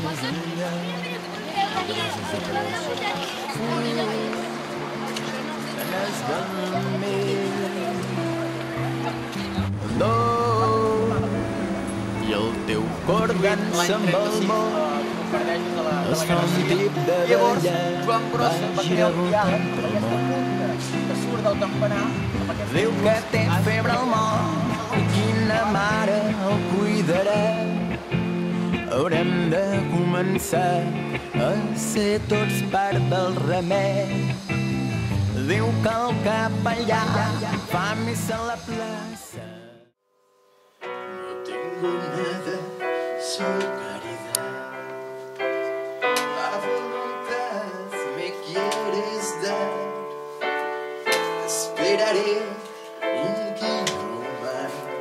més enllà de les i el teu cor dansa amb el món, es fa un tip de ballar, va girar voltant pel món. Diu que té febre al món i quina mare el cuidarà. Haurem de començar a ser tots part del remei. Diu que el capellà fa missa a la plaça. No tengo nada, soy caridad. La voluntad me quieres dar. Esperaré un kilómetro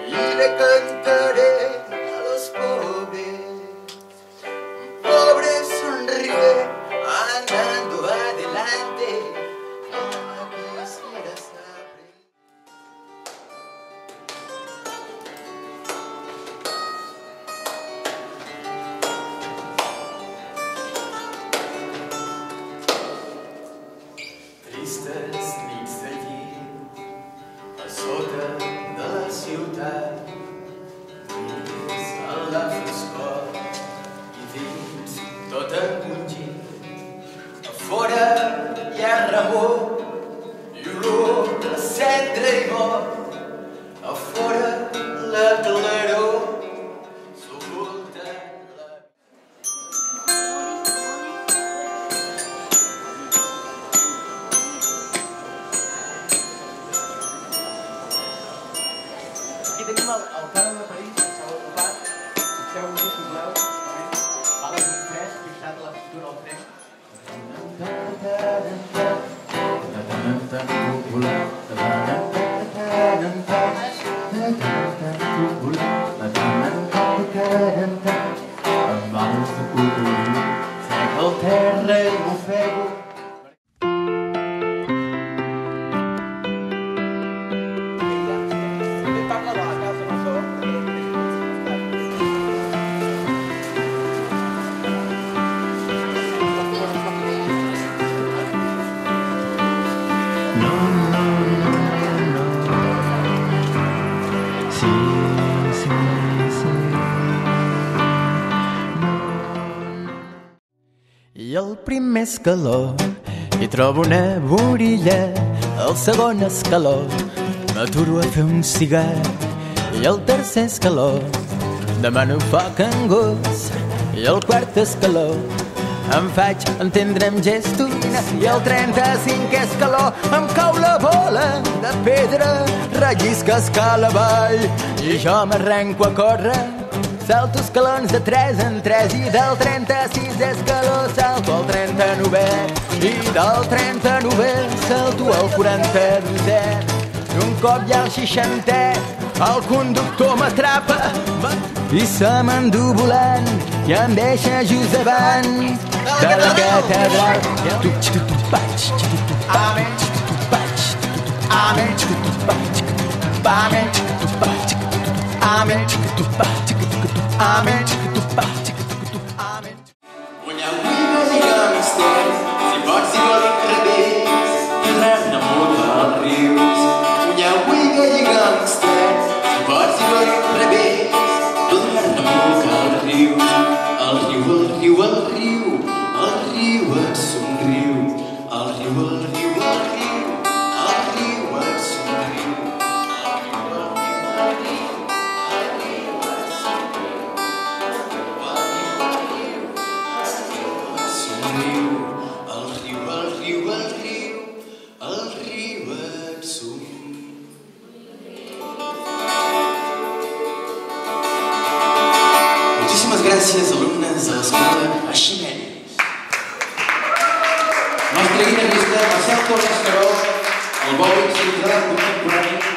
y le cantaré a los pobres. Un pobre sonríe andando adelante. No quisiera saber. Tristes nits de llit a sota de la ciutat, dins a la foscor i dins tot encongit. A fora hi ha remor i olor a cendra i mort. A fora la claror s'oculta la... Aquí tenim el cànon de París, que s'ha ocupat. Fixeu-vos, sisplau. Val un fresc fixat a la cintura al tren. Amb ales de cocodril, sec el terra i m'ofego. I el primer escaló hi trobo una borilla, el segon escaló m'aturo a fer un cigar, i el tercer escaló demano foc angus, i el quart escaló em faig entendre amb gestos, i el 35è escaló em cau la bola de pedra, rellisca escala avall i jo m'arrenco a córrer. Salto escalons de 3 en 3 i del 36è escaló salto al 39è i del 39è salto al 42è. I un cop ja al 60è el conductor m'atrapa i se m'endú volant i em deixa just davant de la catedral. Una wiga i gangster, si pots i vol incredits, i res no muda els rius. Una wiga i gangster, si pots i vol incredits, i res no muda els rius. El riu, el riu, el riu, el riu et somriu. El riu, el riu, el riu, el riu et somriu. Muchísimas gracias, alumnes de l'escola Ximenis. Nostre guitarrista Marcel Torres Caró, el bòlic central contemporani